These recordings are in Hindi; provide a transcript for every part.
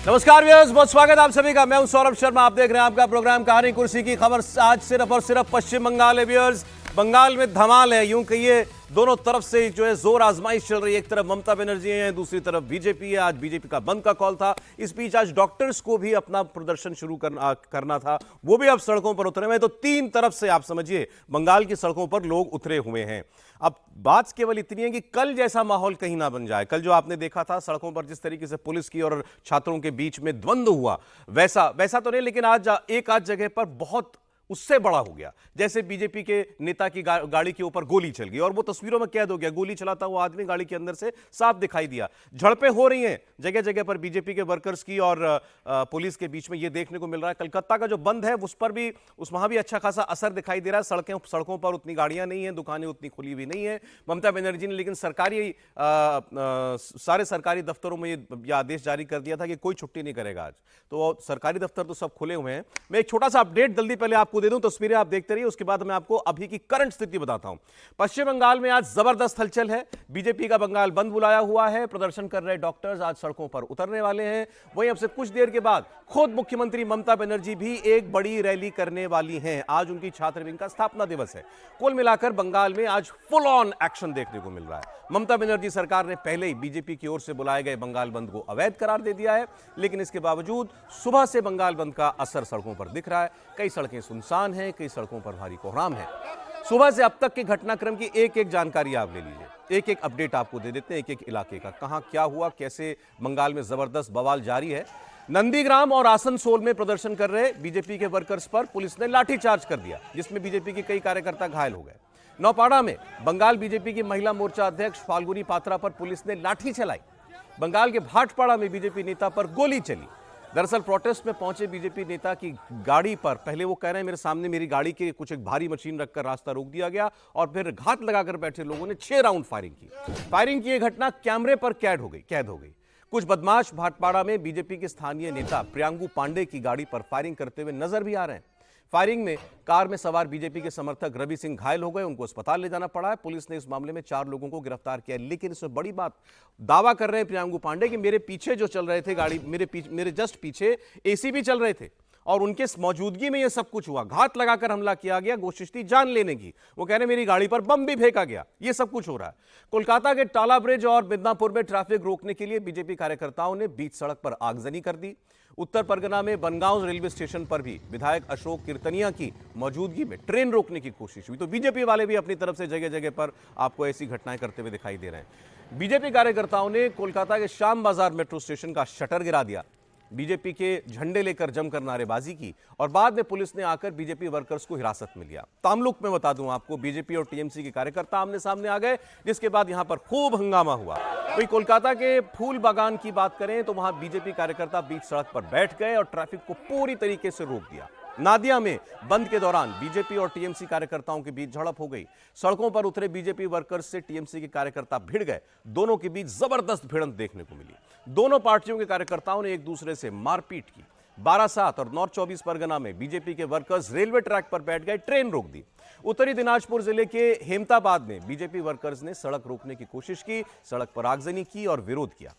नमस्कार व्यूअर्स, बहुत स्वागत आप सभी का। मैं हूं सौरभ शर्मा। आप देख रहे हैं आपका प्रोग्राम कहानी कुर्सी की खबर। आज सिर्फ और सिर्फ पश्चिम बंगाल है व्यूअर्स। बंगाल में धमाल है, यूं कहिए दोनों तरफ से जो है जोर आजमाइश चल रही है। एक तरफ ममता बनर्जी है, दूसरी तरफ बीजेपी है। आज बीजेपी का बंद का कॉल था। इस बीच आज डॉक्टर्स को भी अपना प्रदर्शन शुरू करना था, वो भी अब सड़कों पर उतरे हुए हैं। तो तीन तरफ से आप समझिए बंगाल की सड़कों पर लोग उतरे हुए हैं। अब बात केवल इतनी है कि कल जैसा माहौल कहीं ना बन जाए। कल जो आपने देखा था सड़कों पर जिस तरीके से पुलिस की और छात्रों के बीच में द्वंद्व हुआ, वैसा तो नहीं, लेकिन आज एक आध जगह पर बहुत उससे बड़ा हो गया। जैसे बीजेपी के नेता की गाड़ी के ऊपर गोली चल गई और वो तस्वीरों में कैद हो गया। गोली चलाता हुआ आदमी गाड़ी के अंदर से साफ दिखाई दिया। झड़पें हो रही हैं जगह जगह पर बीजेपी के वर्कर्स की और पुलिस के बीच में, ये देखने को मिल रहा है। कलकत्ता का जो बंद है उस पर भी, वहां भी अच्छा खासा असर दिखाई दे रहा है। सड़कों पर उतनी गाड़ियां नहीं है, दुकानें उतनी खुली हुई नहीं है। ममता बनर्जी ने लेकिन सारे सरकारी दफ्तरों में ये आदेश जारी कर दिया था कि कोई छुट्टी नहीं करेगा आज। तो सरकारी दफ्तर तो सब खुले हुए हैं। मैं एक छोटा सा अपडेट जल्दी पहले आपको दे दूं, तस्वीरें आप देखते रहिए, उसके बाद मैं आपको अभी की करंट स्थिति बताता हूं। पश्चिम बंगाल में आज जबरदस्त हलचल है। बीजेपी का बंगाल बंद बुलाया हुआ है। प्रदर्शन कर रहे डॉक्टर्स आज सड़कों पर उतरने वाले हैं। वहीं अब से कुछ देर के बाद खुद मुख्यमंत्री ममता बनर्जी भी एक बड़ी रैली करने वाली हैं। आज उनकी छात्र विंग का स्थापना दिवस है। कुल मिलाकर बंगाल में आज फुल ऑन एक्शन देखने को मिल रहा है। ममता बनर्जी सरकार ने पहले ही बीजेपी की ओर से बुलाए गए बंगाल बंद को अवैध करार दे दिया है, लेकिन इसके बावजूद सुबह से बंगाल बंद का असर सड़कों पर दिख रहा है। कई सड़कें सुनसान हैं, कई सड़कों पर भारी कोहराम है। सुबह से अब तक के घटनाक्रम की एक एक जानकारी आप ले लीजिए। एक एक अपडेट आपको दे देते हैं, एक एक इलाके का, कहां क्या हुआ, कैसे बंगाल में जबरदस्त बवाल जारी है। नंदीग्राम और आसनसोल में प्रदर्शन कर रहे बीजेपी के वर्कर्स पर पुलिस ने लाठीचार्ज कर दिया, जिसमें बीजेपी के कई कार्यकर्ता घायल हो गए। नौपाड़ा में बंगाल बीजेपी की महिला मोर्चा अध्यक्ष फाल्गुनी पात्रा पर पुलिस ने लाठी चलाई। बंगाल के भाटपाड़ा में बीजेपी नेता पर गोली चली। दरअसल प्रोटेस्ट में पहुंचे बीजेपी नेता की गाड़ी पर पहले वो कह रहे हैं मेरे सामने मेरी गाड़ी के कुछ एक भारी मशीन रखकर रास्ता रोक दिया गया और फिर घात लगाकर बैठे लोगों ने 6 राउंड फायरिंग की। यह घटना कैमरे पर कैद हो गई। कुछ बदमाश भाटपाड़ा में बीजेपी के स्थानीय नेता प्रियांगु पांडे की गाड़ी पर फायरिंग करते हुए नजर भी आ रहे हैं। फायरिंग में कार में सवार बीजेपी के समर्थक रवि सिंह घायल हो गए, उनको अस्पताल ले जाना पड़ा है। पुलिस ने इस मामले में 4 लोगों को गिरफ्तार किया। लेकिन इसमें बड़ी बात, दावा कर रहे हैं प्रियांगु पांडे कि मेरे पीछे जो चल रहे थे गाड़ी, मेरे जस्ट पीछे एसी भी चल रहे थे और उनके मौजूदगी में यह सब कुछ हुआ। घात लगाकर हमला किया गया, कोशिश थी जान लेने की। वो कह रहे मेरी गाड़ी पर बम भी फेंका गया। ये सब कुछ हो रहा है। कोलकाता के टाला ब्रिज और मिदनापुर में ट्रैफिक रोकने के लिए बीजेपी कार्यकर्ताओं ने बीच सड़क पर आगजनी कर दी। उत्तर परगना में बनगांव रेलवे स्टेशन पर भी विधायक अशोक कीर्तनिया की मौजूदगी में ट्रेन रोकने की कोशिश हुई। तो बीजेपी वाले भी अपनी तरफ से जगह जगह पर आपको ऐसी घटनाएं करते हुए दिखाई दे रहे हैं। बीजेपी कार्यकर्ताओं ने कोलकाता के श्याम बाजार मेट्रो स्टेशन का शटर गिरा दिया, बीजेपी के झंडे लेकर जमकर नारेबाजी की और बाद में पुलिस ने आकर बीजेपी वर्कर्स को हिरासत में लिया। तामलुक में बता दूं आपको, बीजेपी और टीएमसी के कार्यकर्ता आमने सामने आ गए, जिसके बाद यहां पर खूब हंगामा हुआ। वहीं कोलकाता के फूल बागान की बात करें तो वहां बीजेपी कार्यकर्ता बीच सड़क पर बैठ गए और ट्रैफिक को पूरी तरीके से रोक दिया। नादिया में बंद के दौरान बीजेपी और टीएमसी कार्यकर्ताओं के बीच झड़प हो गई। सड़कों पर उतरे बीजेपी वर्कर्स से टीएमसी के कार्यकर्ता भिड़ गए। दोनों के बीच जबरदस्त भिड़ंत देखने को मिली। दोनों पार्टियों के कार्यकर्ताओं ने एक दूसरे से मारपीट की। बारासात और नॉर्थ 24 परगना में बीजेपी के वर्कर्स रेलवे ट्रैक पर बैठ गए, ट्रेन रोक दी। उत्तरी दिनाजपुर जिले के हेमताबाद में बीजेपी वर्कर्स ने सड़क रोकने की कोशिश की, सड़क पर आगजनी की और विरोध किया।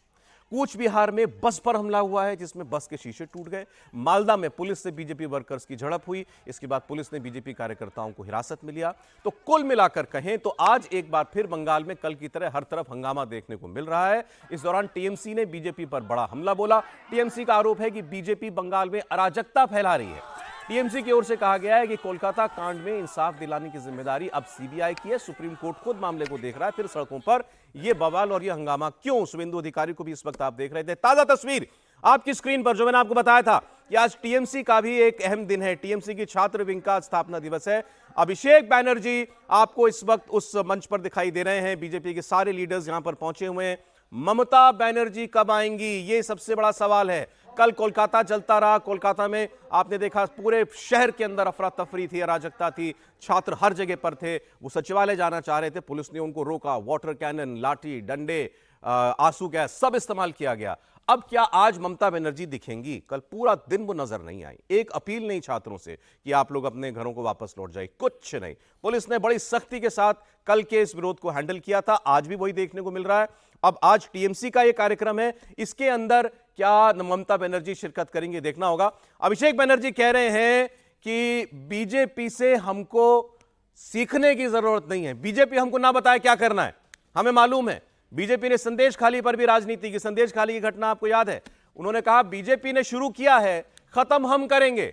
कूच बिहार में बस पर हमला हुआ है, जिसमें बस के शीशे टूट गए। मालदा में पुलिस से बीजेपी वर्कर्स की झड़प हुई। इसके बाद पुलिस ने बीजेपी कार्यकर्ताओं को हिरासत में लिया। तो कुल मिलाकर कहें तो आज एक बार फिर बंगाल में कल की तरह हर तरफ हंगामा देखने को मिल रहा है। इस दौरान टीएमसी ने बीजेपी पर बड़ा हमला बोला। टीएमसी का आरोप है कि बीजेपी बंगाल में अराजकता फैला रही है। टीएमसी की ओर से कहा गया है कि कोलकाता कांड में इंसाफ दिलाने की जिम्मेदारी अब सीबीआई की है। सुप्रीम कोर्ट खुद मामले को देख रहा है। फिर सड़कों पर यह बवाल और यह हंगामा क्यों? शुभेंदु अधिकारी को भी इस वक्त आप देख रहे थे। ताजा तस्वीर आपकी स्क्रीन पर, जो मैंने आपको बताया था कि आज टीएमसी का भी एक अहम दिन है। टीएमसी की छात्र विंग का स्थापना दिवस है। अभिषेक बैनर्जी आपको इस वक्त उस मंच पर दिखाई दे रहे हैं। बीजेपी के सारे लीडर्स यहां पर पहुंचे हुए हैं। ममता बनर्जी कब आएंगी, यह सबसे बड़ा सवाल है। कल कोलकाता जलता रहा। कोलकाता में आपने देखा पूरे शहर के अंदर अफरा तफरी थी, अराजकता थी। छात्र हर जगह पर थे। वो सचिवालय जाना चाह रहे थे, पुलिस ने उनको रोका। वाटर कैनन, लाठी डंडे, आंसू गैस सब इस्तेमाल किया गया। अब क्या आज ममता बनर्जी दिखेंगी? कल पूरा दिन वो नजर नहीं आई। एक अपील नहीं छात्रों से कि आप लोग अपने घरों को वापस लौट जाए, कुछ नहीं। पुलिस ने बड़ी सख्ती के साथ कल के इस विरोध को हैंडल किया था। आज भी वही देखने को मिल रहा है। अब आज टीएमसी का यह कार्यक्रम है, इसके अंदर क्या ममता बनर्जी शिरकत करेंगे देखना होगा। अभिषेक बनर्जी कह रहे हैं कि बीजेपी से हमको सीखने की जरूरत नहीं है, बीजेपी हमको ना बताए क्या करना है, हमें मालूम है। बीजेपी ने संदेश खाली पर भी राजनीति की, संदेश खाली की घटना आपको याद है, उन्होंने कहा बीजेपी ने शुरू किया है, खत्म हम करेंगे।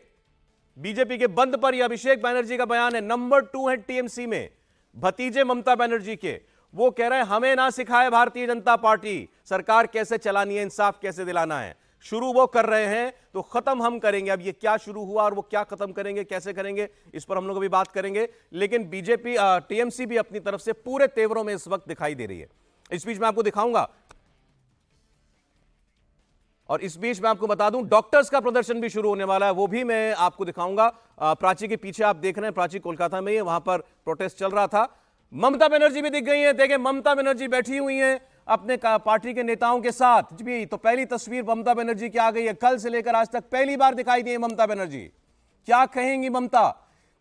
बीजेपी के बंद पर यह अभिषेक बनर्जी का बयान है। नंबर 2 है टीएमसी में, भतीजे ममता बनर्जी के, वो कह रहे हैं हमें ना सिखाए भारतीय जनता पार्टी सरकार कैसे चलानी है, इंसाफ कैसे दिलाना है। शुरू वो कर रहे हैं तो खत्म हम करेंगे। अब ये क्या शुरू हुआ और वो क्या खत्म करेंगे, कैसे करेंगे, इस पर हम लोग अभी बात करेंगे। लेकिन बीजेपी टीएमसी भी अपनी तरफ से पूरे तेवरों में इस वक्त दिखाई दे रही है। इस बीच मैं आपको दिखाऊंगा, और इस बीच मैं आपको बता दूं डॉक्टर्स का प्रदर्शन भी शुरू होने वाला है, वो भी मैं आपको दिखाऊंगा। प्राची के पीछे आप देख रहे हैं, प्राची कोलकाता में ही, वहां पर प्रोटेस्ट चल रहा था। ममता बनर्जी भी दिख गई है, देखें ममता बनर्जी बैठी हुई हैं अपने पार्टी के नेताओं के साथ भी। तो पहली तस्वीर ममता बनर्जी की आ गई है, कल से लेकर आज तक पहली बार दिखाई दी है ममता बनर्जी। क्या कहेंगी ममता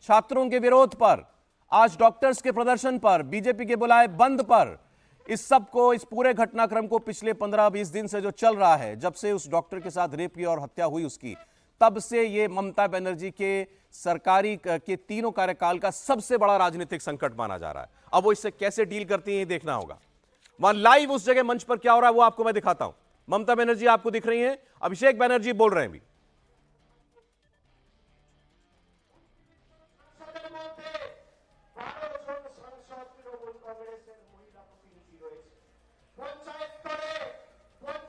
छात्रों के विरोध पर, आज डॉक्टर्स के प्रदर्शन पर, बीजेपी के बुलाए बंद पर, इस सब को, इस पूरे घटनाक्रम को पिछले 15-20 दिन से जो चल रहा है, जब से उस डॉक्टर के साथ रेप की और हत्या हुई उसकी, तब से ये ममता बनर्जी के सरकारी के तीनों कार्यकाल का सबसे बड़ा राजनीतिक संकट माना जा रहा है। अब वो इससे कैसे डील करती हैं ये देखना होगा। वहां लाइव उस जगह मंच पर क्या हो रहा है वो आपको मैं दिखाता हूं। ममता बनर्जी आपको दिख रही हैं, अभिषेक बनर्जी बोल रहे हैं भी।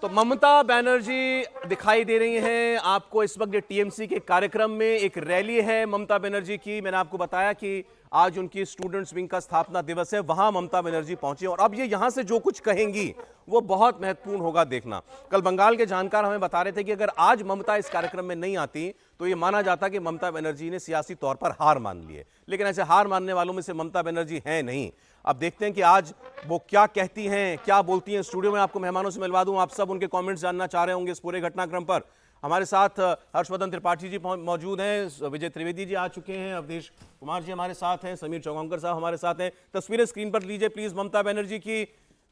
तो ममता बनर्जी दिखाई दे रही हैं आपको इस वक्त टीएमसी के कार्यक्रम में। एक रैली है ममता बनर्जी की, मैंने आपको बताया कि आज उनकी स्टूडेंट्स विंग का स्थापना दिवस है, वहां ममता बनर्जी पहुंची और अब ये यहां से जो कुछ कहेंगी वो बहुत महत्वपूर्ण होगा देखना। कल बंगाल के जानकार हमें बता रहे थे कि अगर आज ममता इस कार्यक्रम में नहीं आती तो ये माना जाता कि ममता बनर्जी ने सियासी तौर पर हार मान ली है, लेकिन ऐसे हार मानने वालों में से ममता बनर्जी है नहीं। अब देखते हैं कि आज वो क्या कहती हैं, क्या बोलती हैं। स्टूडियो में आपको मेहमानों से मिलवा दूं, आप सब उनके कमेंट्स जानना चाह रहे होंगे इस पूरे घटनाक्रम पर। हमारे साथ हर्षवर्धन त्रिपाठी जी मौजूद हैं, विजय त्रिवेदी जी आ चुके हैं, अवधेश कुमार जी हमारे साथ हैं, समीर चौगांकर साहब हमारे साथ हैं। तस्वीरें स्क्रीन पर लीजिए प्लीज ममता बनर्जी की।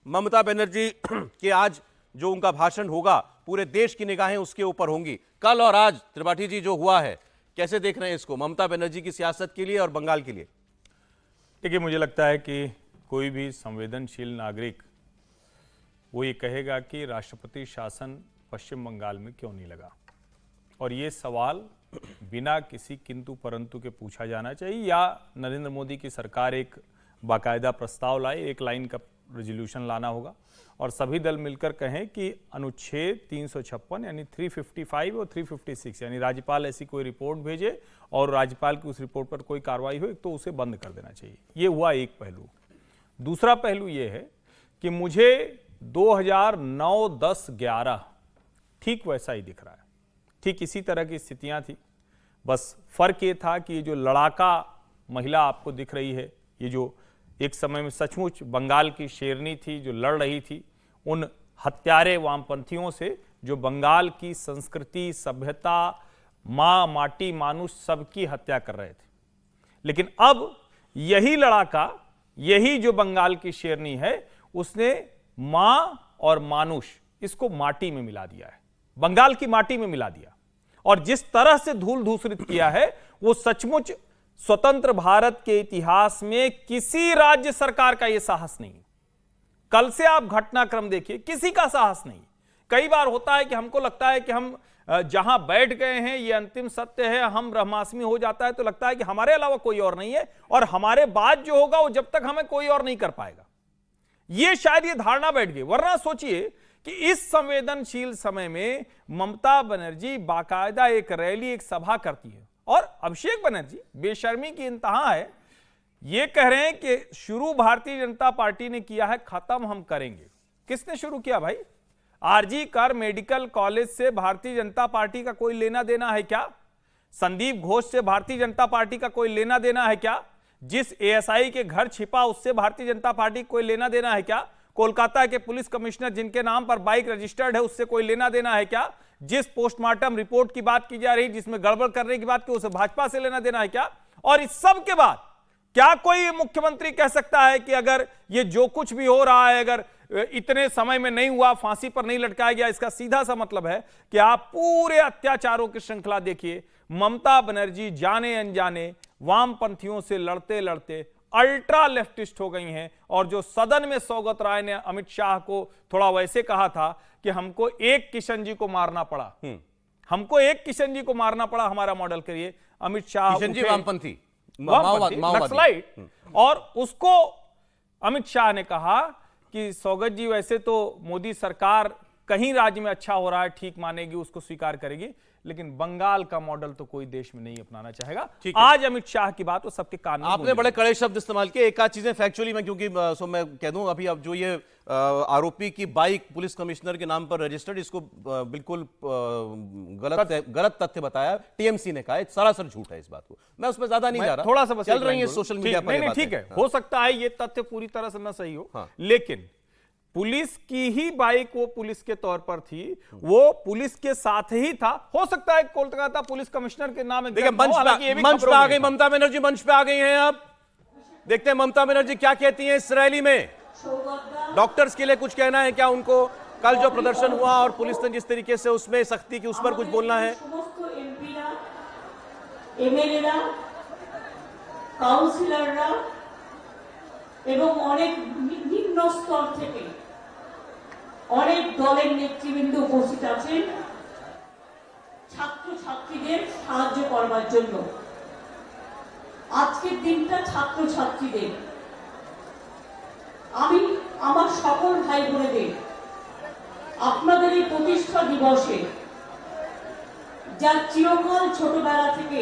ममता बनर्जी के आज जो उनका भाषण होगा पूरे देश की निगाहें उसके ऊपर होंगी। कल और आज त्रिपाठी जी जो हुआ है, कैसे देख रहे हैं इसको, ममता बनर्जी की सियासत के लिए और बंगाल के लिए? देखिए, मुझे लगता है कि कोई भी संवेदनशील नागरिक वो ये कहेगा कि राष्ट्रपति शासन पश्चिम बंगाल में क्यों नहीं लगा, और ये सवाल बिना किसी किंतु परंतु के पूछा जाना चाहिए, या नरेंद्र मोदी की सरकार एक बाकायदा प्रस्ताव लाए, एक लाइन का रेजोल्यूशन लाना होगा और सभी दल मिलकर कहें कि अनुच्छेद 356 यानी 355 और 356 यानी राज्यपाल ऐसी कोई रिपोर्ट भेजे और राज्यपाल की उस रिपोर्ट पर कोई कार्रवाई हो तो उसे बंद कर देना चाहिए। ये हुआ एक पहलू। दूसरा पहलू ये है कि मुझे 2009, 10, 11 ठीक वैसा ही दिख रहा है, ठीक इसी तरह की स्थितियां थी। बस फर्क ये था कि ये जो लड़ाका महिला आपको दिख रही है, ये जो एक समय में सचमुच बंगाल की शेरनी थी जो लड़ रही थी उन हत्यारे वामपंथियों से जो बंगाल की संस्कृति, सभ्यता, माँ, माटी, मानुष सबकी हत्या कर रहे थे। लेकिन अब यही लड़ाका, यही जो बंगाल की शेरनी है, उसने माँ और मानुष इसको माटी में मिला दिया है, बंगाल की माटी में मिला दिया, और जिस तरह से धूल धूसरित किया है वो सचमुच स्वतंत्र भारत के इतिहास में किसी राज्य सरकार का यह साहस नहीं। कल से आप घटनाक्रम देखिए, किसी का साहस नहीं। कई बार होता है कि हमको लगता है कि हम जहां बैठ गए हैं ये अंतिम सत्य है, हम ब्रह्मास्मि हो जाता है तो लगता है कि हमारे अलावा कोई और नहीं है और हमारे बाद जो होगा वो जब तक हमें कोई और नहीं कर पाएगा। ये शायद ये धारणा बैठ गई। वरना सोचिए कि इस संवेदनशील समय में ममता बनर्जी बाकायदा एक रैली, एक सभा करती है और अभिषेक बनर्जी बेशर्मी की इंतहा है, ये कह रहे हैं कि शुरू भारतीय जनता पार्टी ने किया है, खत्म हम करेंगे। किसने शुरू किया भाई? आरजी कर मेडिकल कॉलेज से भारतीय जनता पार्टी का कोई लेना देना है क्या? संदीप घोष से भारतीय जनता पार्टी का कोई लेना देना है क्या? जिस एएसआई के घर छिपा उससे भारतीय जनता पार्टी कोई लेना देना है क्या? कोलकाता के पुलिस कमिश्नर जिनके नाम पर बाइक रजिस्टर्ड है उससे कोई लेना देना है क्या? जिस पोस्टमार्टम रिपोर्ट की बात की जा रही, जिसमें गड़बड़ करने की बात की, उसे भाजपा से लेना देना है क्या? और इस सब के बाद क्या कोई मुख्यमंत्री कह सकता है कि अगर ये जो कुछ भी हो रहा है, अगर इतने समय में नहीं हुआ, फांसी पर नहीं लटकाया गया। इसका सीधा सा मतलब है कि आप पूरे अत्याचारों की श्रृंखला देखिए। ममता बनर्जी जाने अनजाने वामपंथियों से लड़ते लड़ते अल्ट्रा लेफ्टिस्ट हो गई हैं। और जो सदन में सौगत राय ने अमित शाह को थोड़ा वैसे कहा था कि हमको एक किशन जी को मारना पड़ा, हमको एक किशन जी को मारना पड़ा हमारा मॉडल करिए। अमित शाह किशन जी उठे, वामपंथी, वामपंथी, माओवादी। नक्सलाइट, और उसको अमित शाह ने कहा कि सौगत जी वैसे तो मोदी सरकार कहीं राज्य में अच्छा हो रहा है, ठीक मानेगी, उसको स्वीकार करेगी, लेकिन बंगाल का मॉडल तो कोई देश में नहीं अपनाना चाहेगा। आज अमित शाह की बात वो सबके कान में आपने बड़े कड़े शब्द इस्तेमाल किए। एक आध चीजें फैक्चुअली मैं क्योंकि सो मैं कह दूं, अभी अब जो ये आरोपी की बाइक पुलिस कमिश्नर के नाम पर रजिस्टर्ड, इसको बिल्कुल गलत तथ्य बताया, टीएमसी ने कहा, सरासर झूठ है इस बात को। मैं उसमें ज्यादा नहीं जा रहा, थोड़ा सा बस चल रही है सोशल मीडिया पर। नहीं, ठीक है, हो सकता है ये तथ्य पूरी तरह से न सही हो, हाँ। लेकिन पुलिस की ही बाइक वो पुलिस के तौर पर थी, वो पुलिस के साथ ही था। हो सकता है कोलकाता पुलिस कमिश्नर के नाम देखिए मंच पे आ गई ममता बनर्जी, मंच पे आ गई हैं। अब देखते हैं ममता बनर्जी क्या कहती हैं इस रैली में। डॉक्टर्स के लिए कुछ कहना है क्या उनको? कल जो प्रदर्शन हुआ और पुलिस ने जिस तरीके से उसमें सख्ती की, उस पर कुछ बोलना है? কাউন্সিলররা এবং অনেক নিম্ন স্তর থেকে অনেক দলের নেতৃবৃন্দ উপস্থিত আছেন ছাত্রছাত্রীদের সাহায্য করবার জন্য। আজকের দিনটা ছাত্রছাত্রীদের, আমি আমার সকল ভাই বোনেদের আপনাদের এই প্রতিষ্ঠা দিবসে যা চিরকাল ছোটবেলা থেকে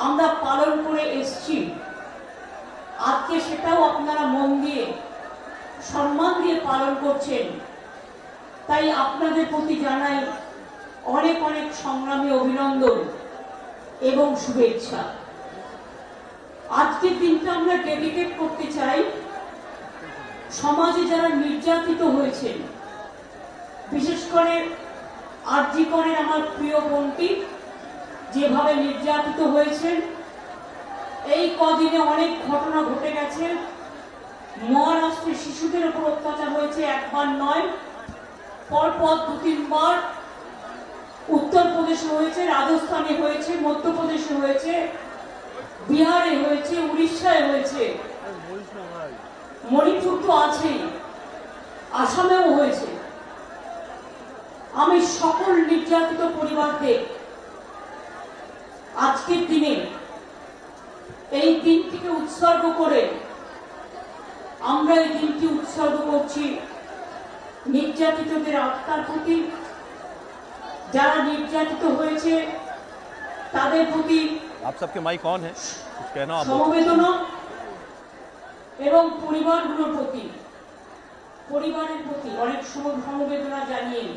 আমরা পালন করে এসেছি, আজকে সেটাও আপনারা মন দিয়ে সম্মান দিয়ে পালন করছেন। তাই আপনাদের প্রতি জানাই অনেক অনেক সংগ্রামী অভিনন্দন এবং শুভেচ্ছা। আজকের দিনটা আমরা ডেডিকেট করতে চাই সমাজে যারা নির্যাতিত হয়েছেন, বিশেষ করে আরজি করেন আমার প্রিয় বোনটি যেভাবে নির্যাতিত হয়েছেন। এই কদিনে অনেক ঘটনা ঘটে গেছে। মহারাষ্ট্রে শিশুদের উপর অত্যাচার হয়েছে, একবার নয়, পরপর 2-3 বার। উত্তরপ্রদেশে হয়েছে, রাজস্থানে হয়েছে, মধ্যপ্রদেশে হয়েছে, বিহারে হয়েছে, উড়িষ্যায় হয়েছে, মণিপুর তো আছেই, আসামেও হয়েছে। আমি সকল নির্যাতিত পরিবারদের আজকের দিনে এই দিনটিকে উৎসর্গ করে, আমরা এই দিনটি উৎসর্গ করছি নির্যাতিতদের আত্মার প্রতি, যারা নির্যাতিত হয়েছে তাদের প্রতি आप सबके माइक ऑन है, कुछ कहना आप? সমবেদনা এবং পরিবারগুলোর প্রতি, পরিবারের প্রতি অনেক সমবেদনা জানিয়ে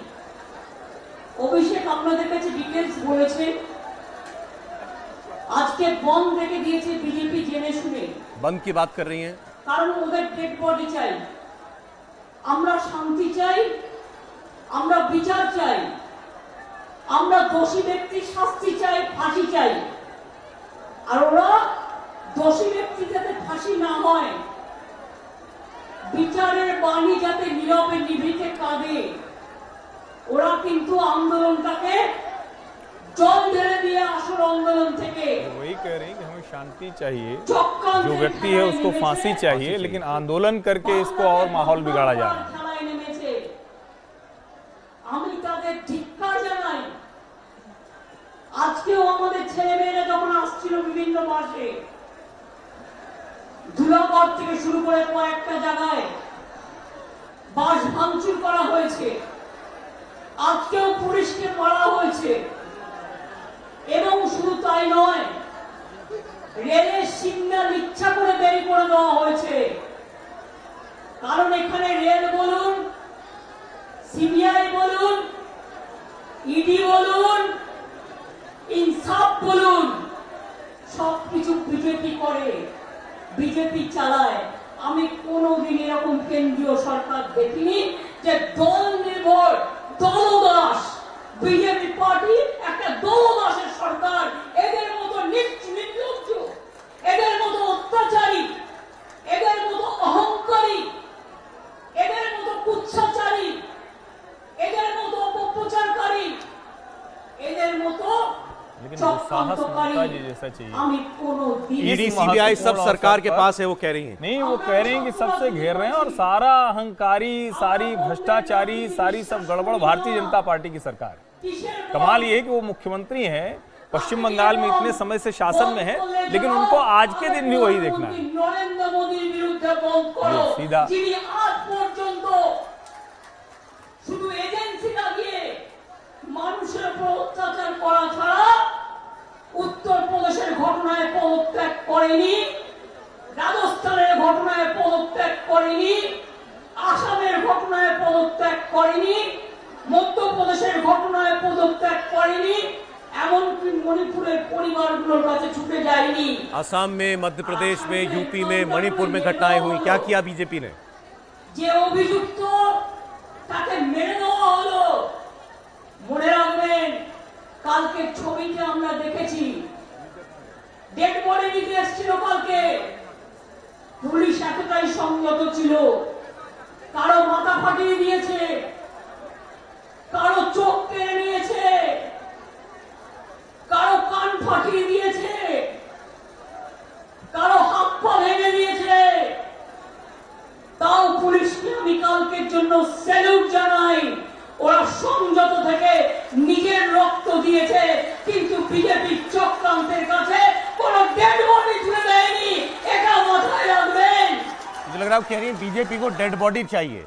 অভিষেক আপনাদের কাছে ডিটেলস বলেছে। আজকে বন্ধ রেখে দিয়েছে বিজেপি জেনে শুনে। बंद की बात कर रही हैं? কারণ ওদের ডেড বডি চাই, আমরা শান্তি চাই, আমরা বিচার চাই, আমরা দোষী ব্যক্তির শাস্তি চাই, ফাঁসি চাই। আর ওরা দোষী ব্যক্তি যাতে ফাঁসি না হয়, বিচারের বাণী যাতে নীরবে নিভৃতে কাঁদে, ওরা কিন্তু আন্দোলনটাকে জল ঢেলে দিয়ে আসল आंदोलन থেকে वही कह रहे हैं कि हमें शांति चाहिए, চক্রান্তের जो व्यक्ति है খেলায় उसको নেমেছে। फांसी चाहिए, लेकिन आंदोलन करके इसको और माहौल बिगाड़ा जा रहा है। খেলায় নেমেছে। আমি তাদের ধিক্কার জানাই। আজকেও আমাদের ছেলেমেয়েরা যখন আসছিল বিভিন্ন মাসে, ধুলাগড় থেকে শুরু করে কয়েকটা জায়গায় বাস ভাঙচুর করা হয়েছে, আজকেও পুলিশকে মারা হয়েছে। এবং শুধু তাই নয়, রেলের সিগন্যাল ইচ্ছা করে দেরি করে দেওয়া হয়েছে। কারণ এখানে রেল বলুন, সিবিআই বলুন, ইডি বলুন, ইনসাফ বলুন, সবকিছু বিজেপি করে, বিজেপি চালায়। আমি কোনোদিন এরকম কেন্দ্রীয় সরকার দেখিনি যে দল নির্ভর দলদাস, বিজেপি পার্টি একটা দলদাসের সরকার। এদের মতো নির্লজ্জ, এদের মতো অত্যাচারী, এদের মতো অহংকারী, এদের लेकिन दुस्साहस ममता जी जैसा चाहिए। আমি কোনোদিন ईडी इस सीबीआई सब महत्वपूर्ण सरकार के अवसर पर- पास है, वो कह रही हैं। नहीं, वो कह रहे हैं कि सबसे घेर रहे हैं और सारा अहंकारी, सारी भ्रष्टाचारी, सारी सब गड़बड़ भारतीय जनता पार्टी की सरकार है। কিসের कमाल ये है कि वो मुख्यमंत्री हैं, पश्चिम बंगाल में इतने समय से शासन में है, लेकिन उनको आज के दिन भी वही देखना है। নরেন্দ্র মোদীর বিরুদ্ধে বন্ধ করো ये सीधा- যিনি আজ পর্যন্ত শুধু এজেন্সি লাগিয়ে মানুষের উপর অত্যাচার করা ছাড়া উত্তরপ্রদেশের ঘটনায় পদত্যাগ করেনি, রাজস্থানের ঘটনায় পদত্যাগ করেনি, আসামের ঘটনায় পদত্যাগ করেনি, মধ্যপ্রদেশের ঘটনায় পদত্যাগ করেনি, এমনকি মণিপুরের পরিবারগুলোর কাছে ছুটে যায়নি। असम में, मध्य प्रदेश में, यूपी में, मणिपुर में घटनाएं हुई, क्या किया बीजेपी ने? যে অভিযুক্ত তাকে মেরে দেওয়া হলো। মনে রাখবেন, কালকে ছবিতে আমরা দেখেছি ডেড বডি নিতে এসেছিল কালকে, পুলিশ এতটাই সংযত ছিল, কারো মাথা ফাটিয়ে দিয়েছে, কারো চোখ কেড়ে নিয়েছে, কারো কান ফাটিয়ে দিয়েছে, কারো হাত পা ভেঙে দিয়েছে। তাও পুলিশকে আমি কালকের জন্য স্যালুট জানাই। ওরা সংযত থেকে নিজের রক্ত দিয়েছে, কিন্তু বিজেপি চক্রান্তের কাছে কোনো ডেড বডি ছুড়ে দেয়নি, এটা মাথায় রাখবেন। मुझे लग रहा है वो कह रही है बीजेपी को डेड बॉडी चाहिए।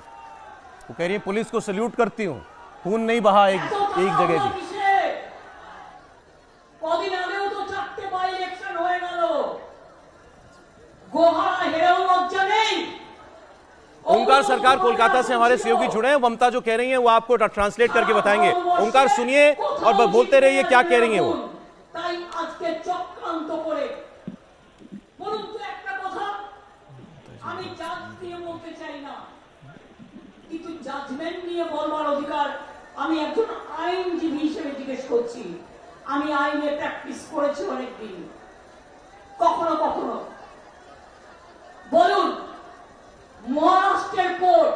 वो कह रही है पुलिस को सल्यूट करती हूँ, खून नहीं बहा एक जगह की। কদিন আগেও তো 4টে বাই ইলেকশন হয়ে গেল, গোহারা হেরেও লজ্জা নেই। ओंकार सरकार कोलकाता से हमारे सहयोगी जुड़े हैं, ममता जो कह रही हैं वो आपको ट्रांसलेट करके बताएंगे। ओंकार सुनिए और बोलते रहिए क्या कह रही हैं वो। তাই আজকে চক্রান্ত করে বলুন তো একটা কথা, আমি জাজ দিয়ে বলতে চাই না, কিন্তু জাজমেন্ট নিয়ে বলবার অধিকার আমি একজন আইনজীবী হিসেবে জিজ্ঞেস করছি। আমি আইনে প্র্যাকটিস করেছি অনেকদিন। কখনো কখনো বলুন, মহারাষ্ট্রের কোর্ট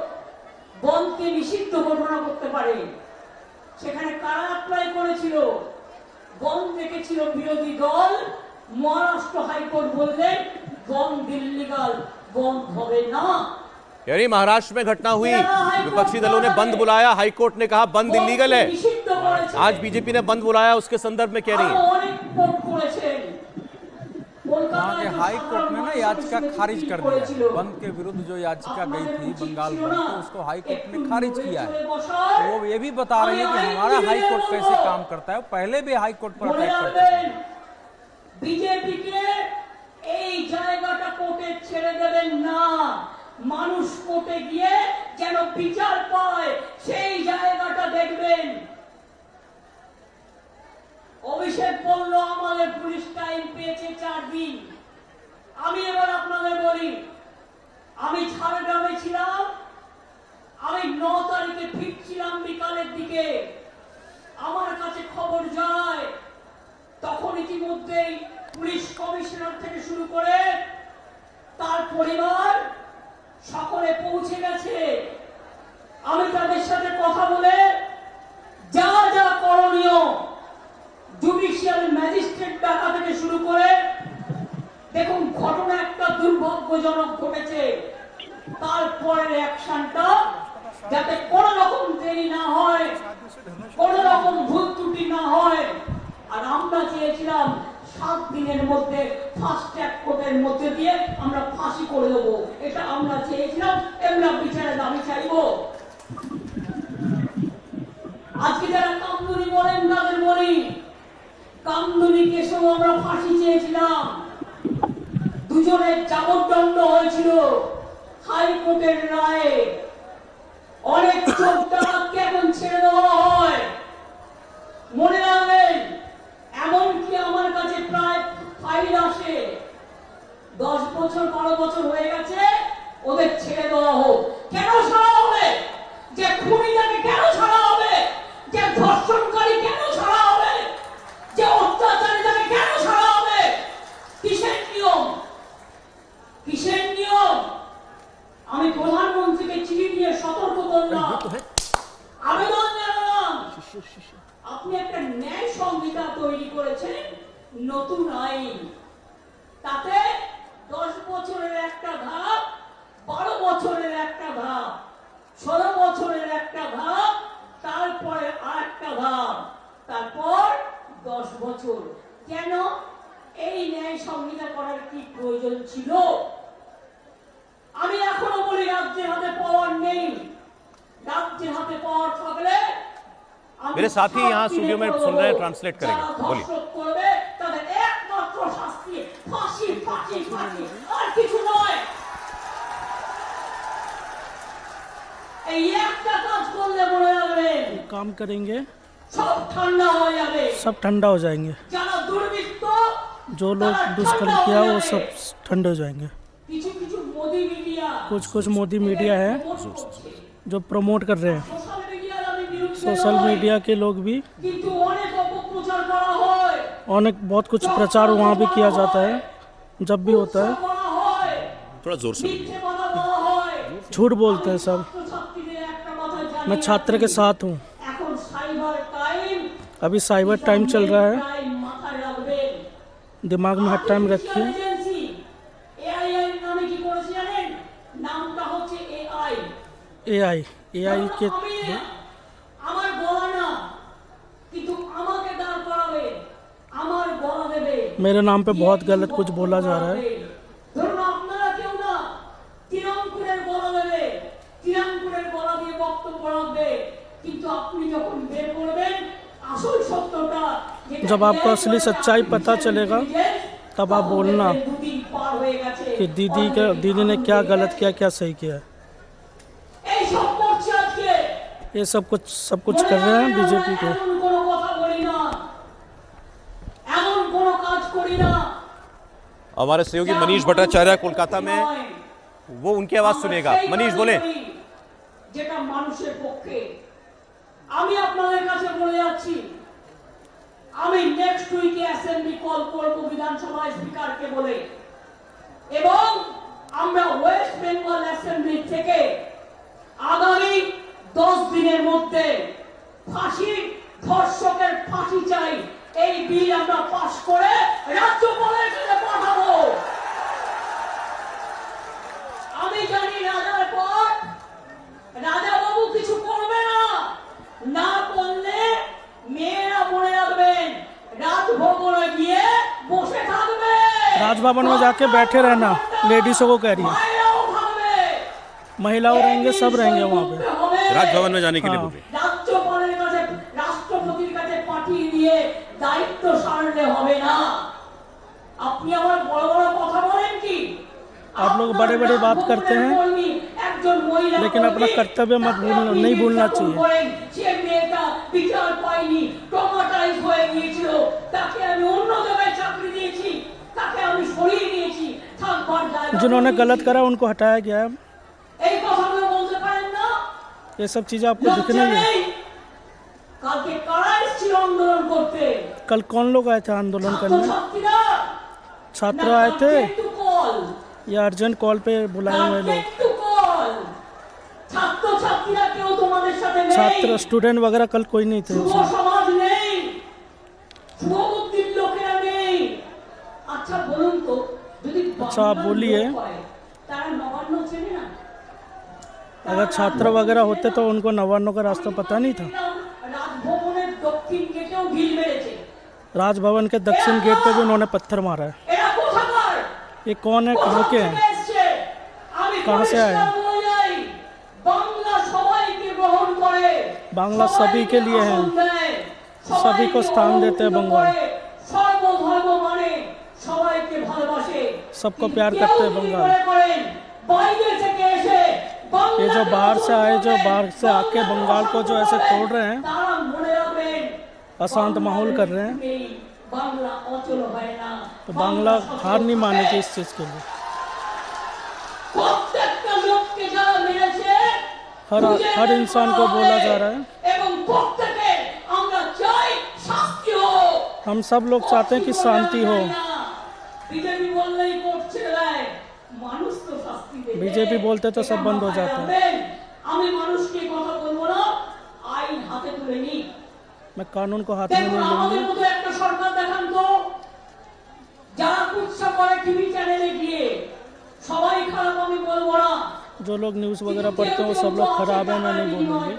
বনকে নিষিদ্ধ ঘোষণা করতে পারে, সেখানে কারা অ্যাপ্লাই করেছিল? বন দেখেছিল বিরোধী দল, মহারাষ্ট্র হাইকোর্ট বললেন বন ইল্লিগাল, বন হবে না। यानी महाराष्ट्र में घटना हुई, विपक्षी दलों ने बंद बुलाया, हाईकोर्ट ने कहा बंद इलीगल है। নিষিদ্ধ করেছে। आज बीजेपी ने बंद बुलाया, उसके संदर्भ में कह रही আরো है। অনেক কোর্ট করেছেন। वहाँ के हाई कोर्ट ने ना याचिका खारिज कर दिया করেছিল। है। बंद के विरुद्ध जो याचिका गई थी बंगाल बंद, तो उसको हाई कोर्ट ने खारिज किया है। বসার वो ये भी बता रही है कि हमारा हाई कोर्ट कैसे काम करता है, वो पहले भी हाई कोर्ट पर মনে अटैक कर चुके हैं। রাখবেন, বিজেপিকে এই জায়গাটা কোর্টে ছেড়ে দেবেন না। মানুষ কোর্টে গিয়ে যেন বিচার পায়, সেই জায়গাটা দেখবেন। অভিষেক বলল আমাদের পুলিশ টাইম পেয়েছে 4 দিন। আমি এবার আপনাদের বলি, আমি ঝাড়গ্রামে ছিলাম, আমি 9 তারিখে ফিরছিলাম বিকালের দিকে, আমার কাছে খবর যায় তখন ইতিমধ্যেই পুলিশ কমিশনার থেকে শুরু করে তার পরিবার সকলে পৌঁছে গেছে। আমি তাদের সাথে কথা বলে যা যা করণীয়, জুডিশিয়াল ম্যাজিস্ট্রেট ডাকা থেকে শুরু করে, দেখুন ঘটনা একটা দুর্ভাগ্যজনক ঘটেছে, তারপরের অ্যাকশনটা যাতে কোনো রকম দেরি না হয়, কোনো রকম ভুল ত্রুটি না হয়। আর আমরা চেয়েছিলাম 7 দিনের মধ্যে ফাস্ট ট্র্যাক কোর্টের মধ্যে দিয়ে আমরা ফাঁসি করে দেবো, এটা আমরা চেয়েছিলাম, আমরা বিচারের দাবি চাইবো। আজকে যারা কামদুনি বলেন তাদের বলি, কামদুনি কেসেও আমরা ফাঁসি চেয়েছিলাম, দুজনের যাবজ্জন্ম হয়েছিল হাইকোর্টের রায়ে। অনেক চোখ ডাকাতকে এখন ছেড়ে দেওয়া হয়। মনে রাখবেন, এমনকি আমার কাছে প্রায় ফাইল আসে, 10 বছর 12 বছর হয়ে গেছে, ওদের ছেড়ে দেওয়া হোক। কেন ছাড়া হবে? যে খুনিটাকে কেন ছাড়া হবে? যে ধর্ষণকারী কেন ছাড়া হবে? যে অত্যাচারীটাকে কেন ছাড়া হবে? কিসের নিয়ম? কিসের নিয়ম? আমি প্রধানমন্ত্রীকে চিঠি দিয়ে সতর্ক করলাম, আপনি একটা ন্যায় সংহিতা তৈরি করেছেন, নতুন আইন, তাতে 10 বছরের একটা ধাপ, 12 বছরের একটা ধাপ, 16 বছরের একটা ধাপ, তারপরে আরেকটা ধাপ, তারপর 10 বছর। কেন এই ন্যায় সংহিতা করার কি প্রয়োজন ছিল? আমি এখনো বলি রাজ্যের হাতে পাওয়ার নেই। রাজ্যের হাতে পাওয়ার থাকলে मेरे साथी यहाँ स्टूडियो में सुन रहे हैं, ट्रांसलेट करेंगे, बोलिए। করবে তাদের একমাত্র শাস্তি ফাঁসি, ফাঁসি, ফাঁসি, আর কিছু নয়। এই একটা কাজ করলে মনে রাখবেন, काम करेंगे সব ঠান্ডা হয়ে যাবে। सब ठंडा हो जाएंगे, যারা দুর্বৃত্ত, जो लोग दुष्कर्म किया वो सब ठंडे हो जाएंगे। কিছু কিছু মোদি মিডিয়া, कुछ मोदी मीडिया है जो प्रमोट कर रहे हैं, সোশ্যাল মিডিয়ার আমি বিরুদ্ধে सोशल নয়, मीडिया के लोग भी, কিন্তু অনেক অপপ্রচার করা হয়, अनेक बहुत कुछ प्रचार वहाँ भी किया जाता है। जब भी होता है করা হয়, थोड़ा जोर से बोलिए। মিথ্যে কথা বলা হয়। झूठ बोलते हैं सब। ছাত্রছাত্রীদের একটা কথা জানিয়ে मैं छात्र के साथ हूँ, এখন সাইবার টাইম, अभी साइबर टाइम चल रहा है, টাইম মাথায় রাখবেন। दिमाग में हर टाइम रखिए। এজেন্সি এআই নামে কি করেছে জানেন? নামটা হচ্ছে এআই। AI के আমার গলা না, কিন্তু আমাকে দাঁড় করাবে, আমার গলা দেবে। मेरे नाम पे बहुत गलत कुछ बोला जा रहा है। ধরুন আপনারা কেউ না, তিরঙ্কুরের গলা দেবে, তিরঙ্কুরের গলা দিয়ে বক্তব্য রাখবে, কিন্তু আপনি যখন বের করবেন আসল সত্যটা, যেটা जब आपको असली सच्चाई पता चलेगा तब आप बोलना দুদিন পার হয়ে গেছে। कि दीदी ने क्या गलत किया, क्या सही किया। এই সব করছে আজকে। ये सब कुछ कर रहे हैं बीजेपी के। এমন কোনো কথা বলি না, এমন কোনো কাজ করি না। हमारे सहयोगी मनीष भट्टाचार्य कोलकाता में, वो उनकी आवाज सुनेगा। मनीष बोले। যেটা মানুষের পক্ষে। আমি আপনাদের কাছে বলে যাচ্ছি, আমি নেক্সট উইকে অ্যাসেম্বলি কল করব বিধানসভা স্পিকারকে বলে, এবং আমরা ওয়েস্ট বেঙ্গল অ্যাসেম্বলি থেকে আগামী 10 দিনের মধ্যে ফাঁসি, ধর্ষকের ফাঁসি চাই, এই বিল আমরা পাস করে রাজ্যপালের কাছে পাঠাবো। আমি জানি রাজার পর রাজা বাবু কিছু করবে না, না করলে মেয়েরা মনে রাখবেন রাজভবনে গিয়ে বসে থাকবে। राजभवन में जाके बैठे रहना, लेडीजों को कह रही है। মায়েরাও থাকবে, महिलाओं रहेंगे, सब रहेंगे वहाँ पे। হবে। राजभवन में जाने के लिए हाँ। बोल रहे हैं। রাজ্যপালের কাছে, রাষ্ট্রপতির কাছে পাঠিয়ে দিয়ে দায়িত্ব সারলে হবে না। আপনি আমার বড় বড় কথা বলেন কি? आप लोग बड़े-बड़े बात करते हैं, একজন মহিলা लेकिन अपना कर्तव्य नहीं भूलना चाहिए। সে মেয়েটা বিচার পায়নি, ট্রমাটাইজ হয়ে গিয়েছিল, তাকে আমি অন্য জায়গায় চাকরি দিয়েছি, তাকে আমি সরিয়ে দিয়েছি, থাকবার জায়গা जिन्होंने गलत करा उनको हटाया गया है। এই কথাগুলো বলতে পারেন না? ये सब चीज़ें आपको दिखने লজ্জা लगी। নেই? কালকে কারা এসেছিল আন্দোলন করতে? कल कौन लोग आए थे आंदोलन करने? ছাত্রছাত্রীরা? छात्र आए थे একটু কল, या अर्जेंट कॉल पे बुलाए हुए लोग? একটু কল। ছাত্রছাত্রীরা কেউ তোমাদের সাথে নেই? छात्र स्टूडेंट वगैरह कल कोई नहीं थे যুব उसमें। সমাজ নেই, যুববুদ্ধির লোকেরা নেই। আচ্ছা বলুন তো, যদি अच्छा, आप বাংলার बोलिए। লোক হয়, তারা নবান্ন চেনে না? अगर छात्र वगैरह होते तो उनको नवान्नों का रास्ता पता नहीं था। রাজভবনের দক্ষিণ গেটেও ঢিল মেরেছে। राजभवन के दक्षिण गेट पे भी उन्होंने पत्थर मारा है। এরা কোথাকার? ये कौन है, कहाँ के हैं? এসছে? আমি कहाँ से आए? পরিষ্কার বলে যাই, বাংলা সবাইকে গ্রহণ করে, बांग्ला सभी के लिए है, আসন দেয়, सभी को स्थान সবাইকে देते हैं গ্রহণ बंगाल। করে, সর্বধর্ম মানে, সবাইকে ভালোবাসে। सबको प्यार करते हैं बंगाल। বাইরে থেকে এসে ये जो बाहर से आए, जो बाहर से आके बंगाल को जो ऐसे तोड़ रहे हैं, তারা মনে রাখবেন, अशांत माहौल कर रहे हैं, এই বাংলা অচল হয় না। तो बांग्ला हार नहीं मानेगी इस चीज़ के लिए। প্রত্যেকটা লোককে যারা মেরেছে, हर इंसान को बोला जा रहा है। এবং প্রত্যেকে আমরা চাই শাস্তি হোক। हम सब लोग चाहते हैं कि शांति हो। বিজেপি বললেই কোর্ট ছেড়ে দেয়, মানুষ তো শাস্তি দেবে। बीजेपी बोलते तो सब बंद हो जाता है। আমি মানুষকে কথা বলবো না, আইন হাতে তুলে নি। मैं कानून को हाथ में দেখুন नहीं আমাদের लूंगी। মতো একটা সরকার দেখান তো যারা কুৎসা করে টিভি চ্যানেলে গিয়ে সবাই খারাপ আমি বলবো না। जो लोग न्यूज़ वगैरह पढ़ते हैं वो सब लोग खराब है, मैं नहीं बोलूँगी।